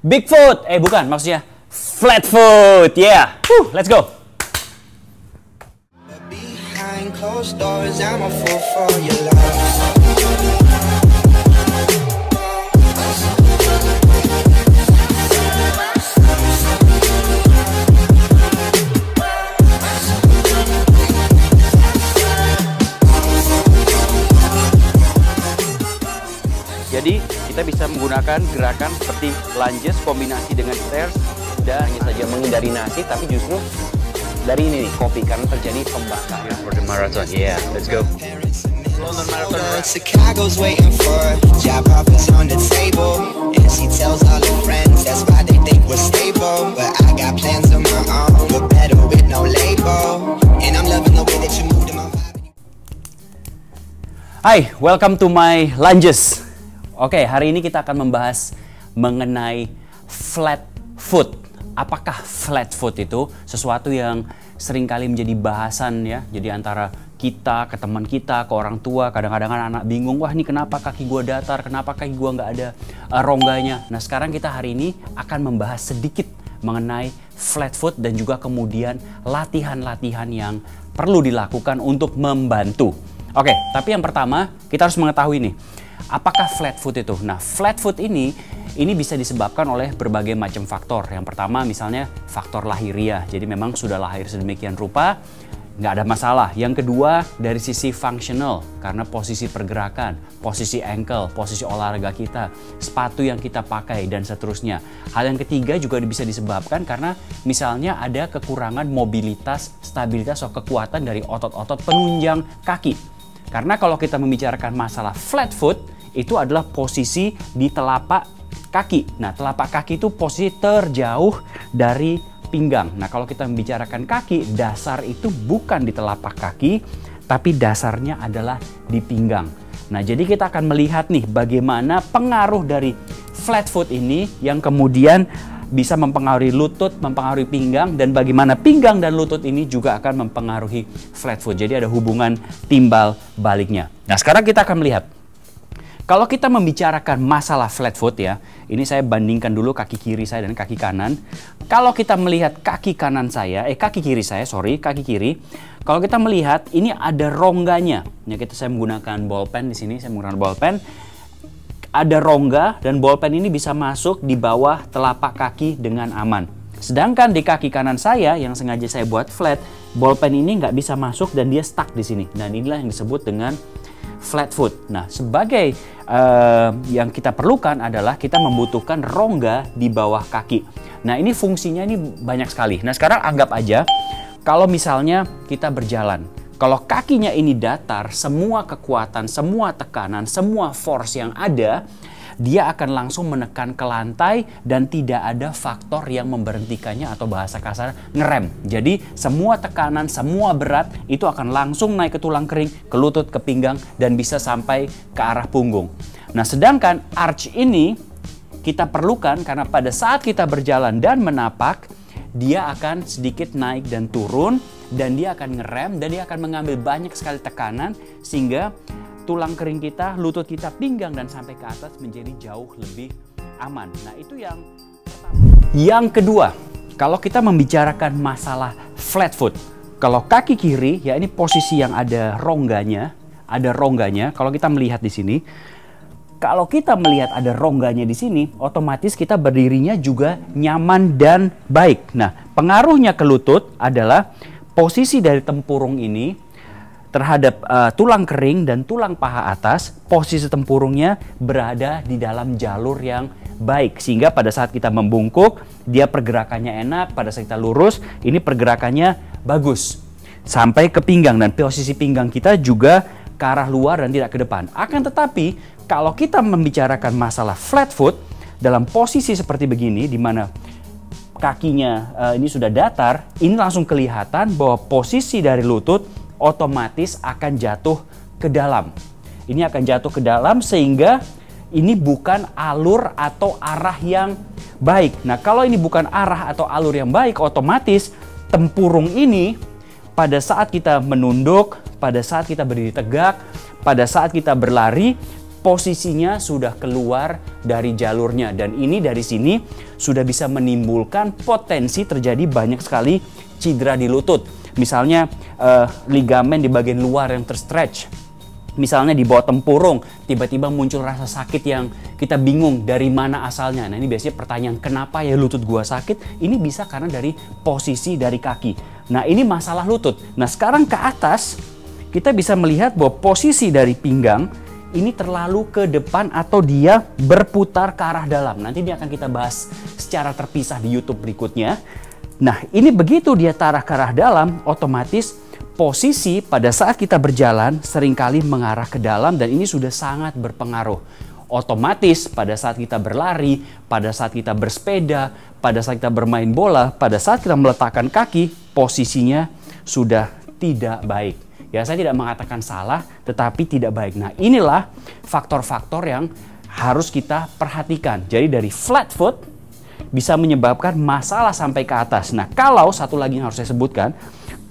big foot. Bukan, maksudnya flat foot. Yeah. Let's go. Behind closed doors, I'm a fool for your love. Jadi kita bisa menggunakan gerakan seperti lunges kombinasi dengan stairs dan hanya saja menghindari nasi, tapi justru dari ini nih kopi karena terjadi pembakaran. For the marathon, yeah, let's go. London Marathon. Chicago's waiting for job offers on the table, and she tells all her friends that's why they think we're stable. But I got plans of my own, but better with no label, and I'm loving the way that you move to my body. Hi, welcome to my lunges. Oke, hari ini kita akan membahas mengenai flat foot. Apakah flat foot itu sesuatu yang seringkali menjadi bahasan ya? Jadi antara kita ke teman kita, ke orang tua, kadang-kadang anak bingung, wah ini kenapa kaki gua datar, kenapa kaki gua nggak ada rongganya. Nah sekarang kita hari ini akan membahas sedikit mengenai flat foot dan juga kemudian latihan-latihan yang perlu dilakukan untuk membantu. Oke, tapi yang pertama kita harus mengetahui nih, apakah flat foot itu? Nah, flat foot ini bisa disebabkan oleh berbagai macam faktor. Yang pertama misalnya faktor lahiriah. Jadi memang sudah lahir sedemikian rupa, nggak ada masalah. Yang kedua dari sisi functional, karena posisi pergerakan, posisi ankle, posisi olahraga kita, sepatu yang kita pakai, dan seterusnya. Hal yang ketiga juga bisa disebabkan karena misalnya ada kekurangan mobilitas, stabilitas, atau kekuatan dari otot-otot penunjang kaki. Karena kalau kita membicarakan masalah flat foot, itu adalah posisi di telapak kaki. Nah, telapak kaki itu posisi terjauh dari pinggang. Nah, kalau kita membicarakan kaki, dasar itu bukan di telapak kaki, tapi dasarnya adalah di pinggang. Nah, jadi kita akan melihat nih bagaimana pengaruh dari flat foot ini yang kemudian bisa mempengaruhi lutut, mempengaruhi pinggang, dan bagaimana pinggang dan lutut ini juga akan mempengaruhi flat foot. Jadi ada hubungan timbal baliknya. Nah, sekarang kita akan melihat. Kalau kita membicarakan masalah flat foot ya, ini saya bandingkan dulu kaki kiri saya dan kaki kanan. Kalau kita melihat kaki kiri, kalau kita melihat ini ada rongganya. Ya, saya menggunakan bolpen di sini, saya menggunakan bolpen. Ada rongga dan bolpen ini bisa masuk di bawah telapak kaki dengan aman. Sedangkan di kaki kanan saya yang sengaja saya buat flat, bolpen ini nggak bisa masuk dan dia stuck di sini. Dan inilah yang disebut dengan flat foot. Nah, sebagai yang kita perlukan adalah kita membutuhkan rongga di bawah kaki. Nah, ini fungsinya ini banyak sekali. Nah, sekarang anggap aja kalau misalnya kita berjalan. Kalau kakinya ini datar, semua kekuatan, semua tekanan, semua force yang ada, dia akan langsung menekan ke lantai dan tidak ada faktor yang memberhentikannya atau bahasa kasar ngerem. Jadi semua tekanan, semua berat itu akan langsung naik ke tulang kering, ke lutut, ke pinggang, dan bisa sampai ke arah punggung. Nah, sedangkan arch ini kita perlukan karena pada saat kita berjalan dan menapak, dia akan sedikit naik dan turun, dan dia akan ngerem, dan dia akan mengambil banyak sekali tekanan sehingga tulang kering kita, lutut kita, pinggang, dan sampai ke atas menjadi jauh lebih aman. Nah, itu yang pertama. Yang kedua, kalau kita membicarakan masalah flat foot, kalau kaki kiri, ya ini posisi yang ada rongganya, kalau kita melihat di sini, kalau kita melihat ada rongganya di sini, otomatis kita berdirinya juga nyaman dan baik. Nah, pengaruhnya ke lutut adalah posisi dari tempurung ini terhadap tulang kering dan tulang paha atas, posisi tempurungnya berada di dalam jalur yang baik. Sehingga pada saat kita membungkuk, dia pergerakannya enak, pada saat kita lurus, ini pergerakannya bagus. Sampai ke pinggang, dan posisi pinggang kita juga ke arah luar dan tidak ke depan. Akan tetapi, kalau kita membicarakan masalah flat foot, dalam posisi seperti begini, di mana kakinya ini sudah datar, ini langsung kelihatan bahwa posisi dari lutut otomatis akan jatuh ke dalam. Ini akan jatuh ke dalam sehingga ini bukan alur atau arah yang baik. Nah, kalau ini bukan arah atau alur yang baik, otomatis tempurung ini pada saat kita menunduk, pada saat kita berdiri tegak, pada saat kita berlari, posisinya sudah keluar dari jalurnya, dan ini dari sini sudah bisa menimbulkan potensi terjadi banyak sekali cedera di lutut. Misalnya ligamen di bagian luar yang terstretch, misalnya di bawah tempurung tiba-tiba muncul rasa sakit yang kita bingung dari mana asalnya. Nah, ini biasanya pertanyaan, kenapa ya lutut gua sakit? Ini bisa karena dari posisi dari kaki. Nah, ini masalah lutut. Nah, sekarang ke atas kita bisa melihat bahwa posisi dari pinggang ini terlalu ke depan atau dia berputar ke arah dalam. Nanti ini akan kita bahas secara terpisah di YouTube berikutnya. Nah, ini begitu dia tarah ke arah dalam, otomatis posisi pada saat kita berjalan seringkali mengarah ke dalam, dan ini sudah sangat berpengaruh. Otomatis pada saat kita berlari, pada saat kita bersepeda, pada saat kita bermain bola, pada saat kita meletakkan kaki, posisinya sudah tidak baik. Ya, saya tidak mengatakan salah, tetapi tidak baik. Nah, inilah faktor-faktor yang harus kita perhatikan. Jadi dari flat foot bisa menyebabkan masalah sampai ke atas. Nah, kalau satu lagi yang harus saya sebutkan,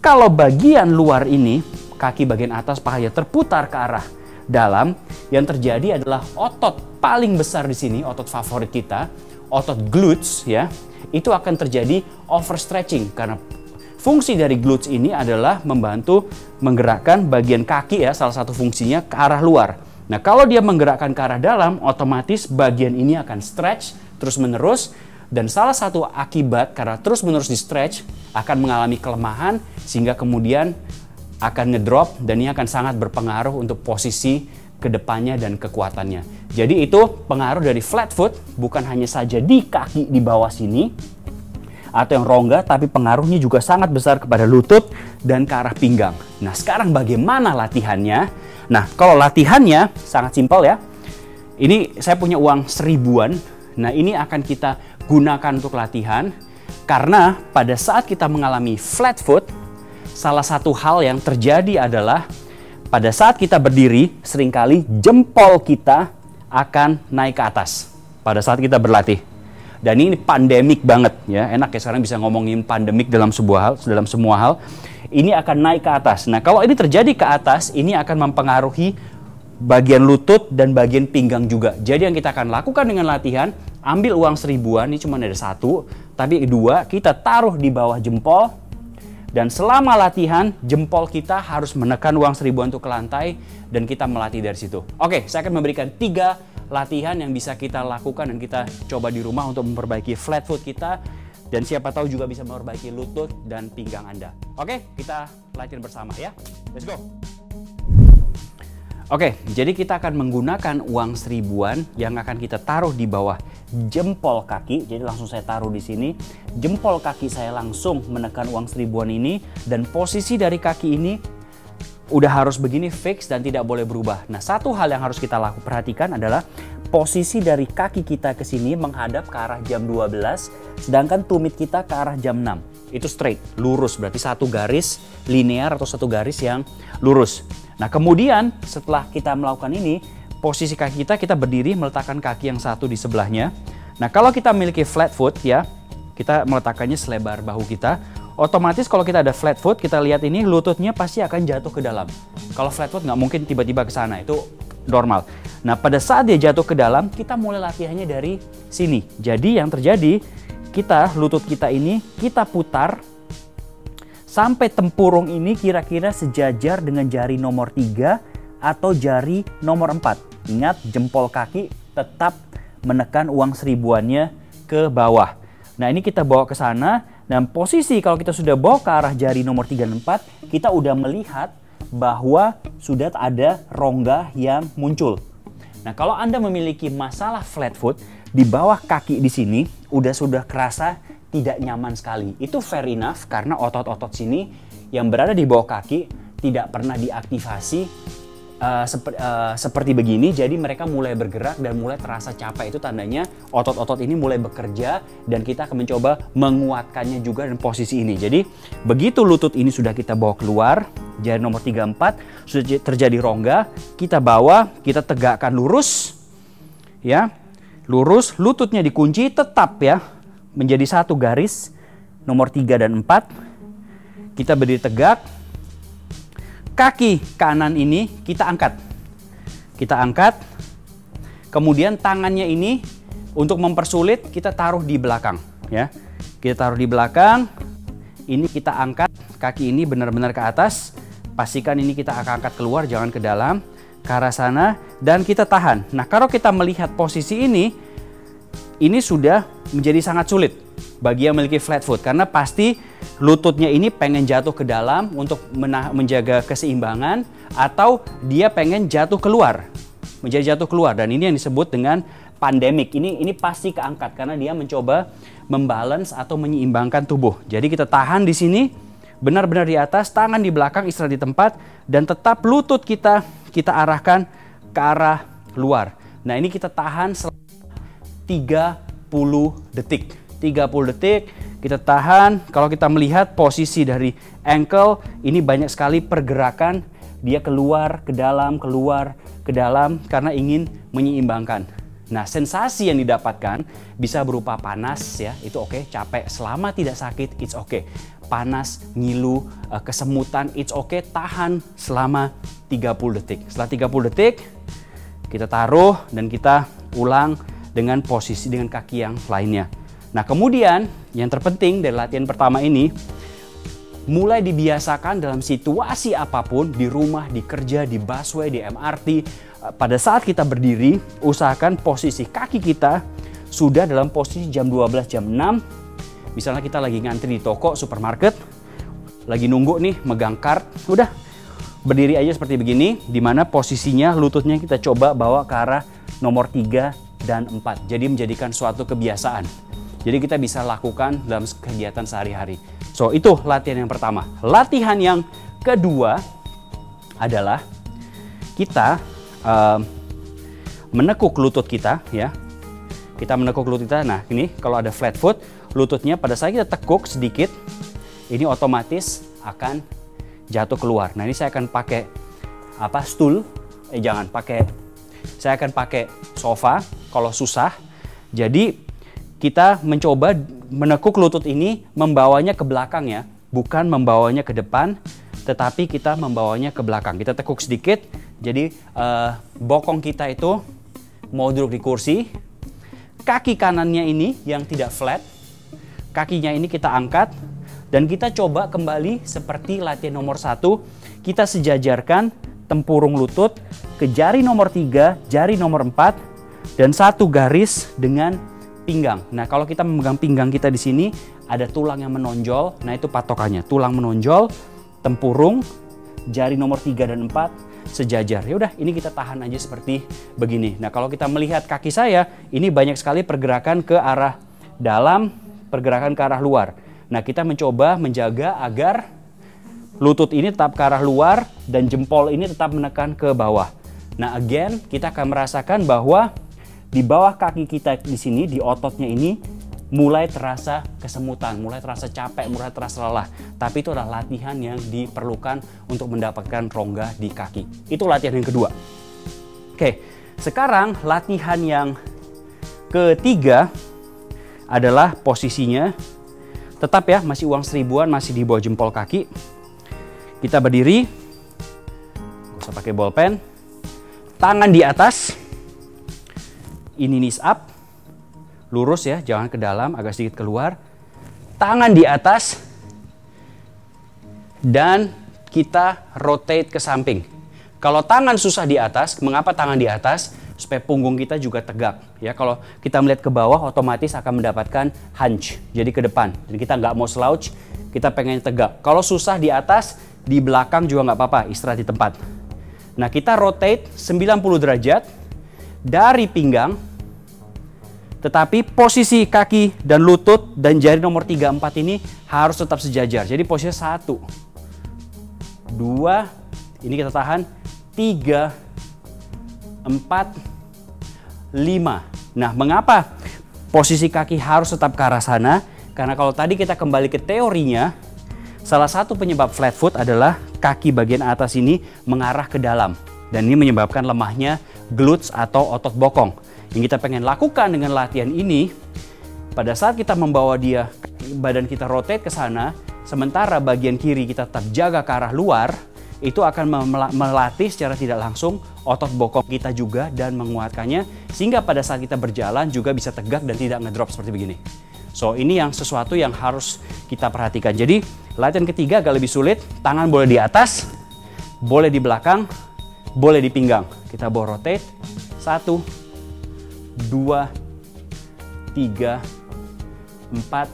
kalau bagian luar ini, kaki bagian atas pahanya terputar ke arah dalam, yang terjadi adalah otot paling besar di sini, otot favorit kita, otot glutes ya, itu akan terjadi overstretching karena fungsi dari glutes ini adalah membantu menggerakkan bagian kaki ya, salah satu fungsinya ke arah luar. Nah, kalau dia menggerakkan ke arah dalam, otomatis bagian ini akan stretch terus-menerus. Dan salah satu akibat karena terus-menerus di stretch akan mengalami kelemahan sehingga kemudian akan ngedrop, dan ini akan sangat berpengaruh untuk posisi kedepannya dan kekuatannya. Jadi itu pengaruh dari flat foot, bukan hanya saja di kaki di bawah sini atau yang rongga, tapi pengaruhnya juga sangat besar kepada lutut dan ke arah pinggang. Nah, sekarang bagaimana latihannya? Nah, kalau latihannya sangat simpel ya. Ini saya punya uang 1000-an. Nah, ini akan kita gunakan untuk latihan, karena pada saat kita mengalami flat foot, salah satu hal yang terjadi adalah pada saat kita berdiri, seringkali jempol kita akan naik ke atas pada saat kita berlatih. Dan ini pandemik banget ya, enak ya sekarang bisa ngomongin pandemik dalam semua hal. Ini akan naik ke atas. Nah, kalau ini terjadi ke atas, ini akan mempengaruhi bagian lutut dan bagian pinggang juga. Jadi yang kita akan lakukan dengan latihan, ambil uang 1000-an, ini cuma ada satu, tapi dua, kita taruh di bawah jempol, dan selama latihan, jempol kita harus menekan uang 1000-an untuk ke lantai, dan kita melatih dari situ. Oke, saya akan memberikan 3 latihan yang bisa kita lakukan dan kita coba di rumah untuk memperbaiki flat foot kita, dan siapa tahu juga bisa memperbaiki lutut dan pinggang Anda. Oke, kita latihan bersama ya. Let's go! Oke, jadi kita akan menggunakan uang 1000-an yang akan kita taruh di bawah jempol kaki. Jadi langsung saya taruh di sini. Jempol kaki saya langsung menekan uang 1000-an ini, dan posisi dari kaki ini udah harus begini fix dan tidak boleh berubah. Nah, satu hal yang harus kita perhatikan adalah posisi dari kaki kita ke sini menghadap ke arah jam 12, sedangkan tumit kita ke arah jam 6. Itu straight, lurus, berarti satu garis linear atau satu garis yang lurus. Nah, kemudian setelah kita melakukan ini, posisi kaki kita berdiri meletakkan kaki yang satu di sebelahnya. Nah, kalau kita memiliki flat foot ya, kita meletakkannya selebar bahu kita. Otomatis kalau kita ada flat foot, kita lihat ini lututnya pasti akan jatuh ke dalam. Kalau flat foot nggak mungkin tiba-tiba ke sana, itu normal. Nah, pada saat dia jatuh ke dalam, kita mulai latihannya dari sini. Jadi yang terjadi, lutut kita ini kita putar sampai tempurung ini kira-kira sejajar dengan jari nomor 3 atau jari nomor 4. Ingat, jempol kaki tetap menekan uang 1000-annya ke bawah. Nah, ini kita bawa ke sana, dan posisi kalau kita sudah bawa ke arah jari nomor 3 dan 4, kita udah melihat bahwa sudah ada rongga yang muncul. Nah, kalau Anda memiliki masalah flat foot, di bawah kaki di sini sudah kerasa tidak nyaman sekali. Itu fair enough, karena otot-otot sini yang berada di bawah kaki tidak pernah diaktifasi seperti begini, jadi mereka mulai bergerak dan mulai terasa capek. Itu tandanya otot-otot ini mulai bekerja, dan kita akan mencoba menguatkannya juga dan posisi ini. Jadi begitu lutut ini sudah kita bawa keluar, jari nomor 3, 4 sudah terjadi rongga, kita bawa, kita tegakkan lurus ya, lurus, lututnya dikunci tetap ya, menjadi satu garis nomor 3 dan 4. Kita berdiri tegak. Kaki kanan ini kita angkat. Kita angkat Kemudian tangannya ini untuk mempersulit kita taruh di belakang ya. Kita taruh di belakang. Ini kita angkat kaki ini benar-benar ke atas. Pastikan ini kita akan angkat keluar, jangan ke dalam, ke arah sana, dan kita tahan. Nah, kalau kita melihat posisi ini sudah menjadi sangat sulit bagi yang memiliki flat foot, karena pasti lututnya ini pengen jatuh ke dalam untuk menjaga keseimbangan, atau dia pengen jatuh keluar, menjadi jatuh keluar, dan ini yang disebut dengan pandemik. Ini pasti keangkat karena dia mencoba membalance atau menyeimbangkan tubuh. Jadi kita tahan di sini, benar-benar di atas, tangan di belakang, istirahat di tempat, dan tetap lutut kita arahkan ke arah luar. Nah, ini kita tahan selama 30 detik. 30 detik kita tahan. Kalau kita melihat posisi dari ankle, ini banyak sekali pergerakan. Dia keluar, ke dalam, keluar, ke dalam, karena ingin menyeimbangkan. Nah, sensasi yang didapatkan bisa berupa panas ya, itu oke, capek selama tidak sakit, it's oke. Panas, ngilu, kesemutan, it's oke, tahan selama 30 detik. Setelah 30 detik, kita taruh dan kita ulang dengan posisi dengan kaki yang lainnya. Nah, kemudian yang terpenting dari latihan pertama ini, mulai dibiasakan dalam situasi apapun, di rumah, di kerja, di busway, di MRT, pada saat kita berdiri, usahakan posisi kaki kita sudah dalam posisi jam 12, jam 6. Misalnya kita lagi ngantri di toko, supermarket, lagi nunggu nih, megang card, udah berdiri aja seperti begini, di mana posisinya lututnya kita coba bawa ke arah nomor 3 dan 4. Jadi menjadikan suatu kebiasaan. Jadi kita bisa lakukan dalam kegiatan sehari-hari. So, itu latihan yang pertama. Latihan yang kedua adalah kita menekuk lutut kita ya. Kita menekuk lutut kita. Nah, ini kalau ada flat foot, lututnya pada saat kita tekuk sedikit, ini otomatis akan jatuh keluar. Nah, ini saya akan pakai stool. Saya akan pakai sofa kalau susah. Jadi kita mencoba menekuk lutut ini, membawanya ke belakang ya, bukan membawanya ke depan, tetapi kita membawanya ke belakang. Kita tekuk sedikit, jadi bokong kita itu mau duduk di kursi, kaki kanannya ini yang tidak flat, kakinya ini kita angkat, dan kita coba kembali seperti latihan nomor 1, kita sejajarkan tempurung lutut ke jari nomor 3, jari nomor 4, dan satu garis dengan pinggang. Nah, kalau kita memegang pinggang kita di sini, ada tulang yang menonjol, nah itu patokannya, tulang menonjol, tempurung, jari nomor 3 dan 4, sejajar. Ya udah, ini kita tahan aja seperti begini. Nah, kalau kita melihat kaki saya, ini banyak sekali pergerakan ke arah dalam, pergerakan ke arah luar. Nah, kita mencoba menjaga agar lutut ini tetap ke arah luar dan jempol ini tetap menekan ke bawah. Nah, again, kita akan merasakan bahwa di bawah kaki kita di sini, di ototnya ini, mulai terasa kesemutan, mulai terasa capek, mulai terasa lelah. Tapi itu adalah latihan yang diperlukan untuk mendapatkan rongga di kaki. Itu latihan yang kedua. Oke, sekarang latihan yang ketiga adalah posisinya. Tetap ya, masih uang seribuan, masih di bawah jempol kaki. Kita berdiri, gak usah pakai bolpen. Tangan di atas, ini knees up. Lurus ya, jangan ke dalam, agak sedikit keluar. Tangan di atas. Dan kita rotate ke samping. Kalau tangan susah di atas, mengapa tangan di atas? Supaya punggung kita juga tegak. Ya, kalau kita melihat ke bawah, otomatis akan mendapatkan hunch. Jadi ke depan. Jadi kita nggak mau slouch, kita pengen tegak. Kalau susah di atas, di belakang juga nggak apa-apa, istirahat di tempat. Nah, kita rotate 90 derajat dari pinggang. Tetapi posisi kaki dan lutut dan jari nomor 3, 4 ini harus tetap sejajar. Jadi posisinya 1, 2, ini kita tahan, 3, 4, 5. Nah, mengapa posisi kaki harus tetap ke arah sana? Karena kalau tadi kita kembali ke teorinya, salah satu penyebab flat foot adalah kaki bagian atas ini mengarah ke dalam. Dan ini menyebabkan lemahnya glutes atau otot bokong. Yang kita pengen lakukan dengan latihan ini, pada saat kita membawa dia, badan kita rotate ke sana, sementara bagian kiri kita tetap jaga ke arah luar, itu akan melatih secara tidak langsung otot bokong kita juga dan menguatkannya, sehingga pada saat kita berjalan juga bisa tegak dan tidak ngedrop seperti begini. So, ini yang sesuatu yang harus kita perhatikan. Jadi, latihan ketiga agak lebih sulit. Tangan boleh di atas, boleh di belakang, boleh di pinggang. Kita bawa rotate. 1, 2, 3, 4,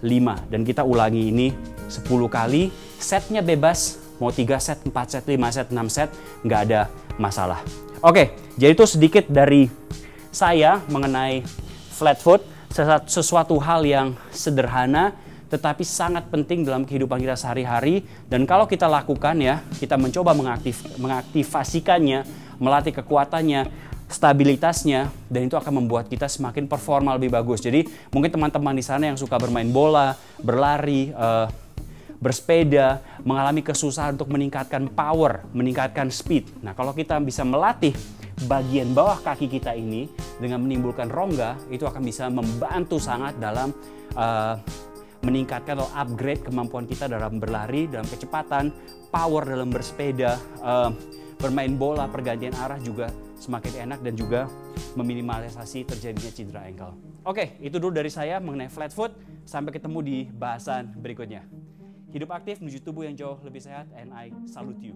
5. Dan kita ulangi ini 10 kali. Setnya bebas. Mau 3 set, 4 set, 5 set, 6 set. Nggak ada masalah. Oke, jadi itu sedikit dari saya mengenai flat foot. Sesuatu hal yang sederhana tetapi sangat penting dalam kehidupan kita sehari-hari, dan kalau kita lakukan ya, kita mencoba mengaktifasikannya, melatih kekuatannya, stabilitasnya, dan itu akan membuat kita semakin performa lebih bagus. Jadi mungkin teman-teman di sana yang suka bermain bola, berlari, bersepeda, mengalami kesusahan untuk meningkatkan power, meningkatkan speed. Nah, kalau kita bisa melatih bagian bawah kaki kita ini dengan menimbulkan rongga, itu akan bisa membantu sangat dalam meningkatkan atau upgrade kemampuan kita dalam berlari, dalam kecepatan, power dalam bersepeda, bermain bola, pergantian arah juga semakin enak dan juga meminimalisasi terjadinya cedera ankle. Oke, itu dulu dari saya mengenai flat foot. Sampai ketemu di bahasan berikutnya. Hidup aktif menuju tubuh yang jauh lebih sehat, and I salute you.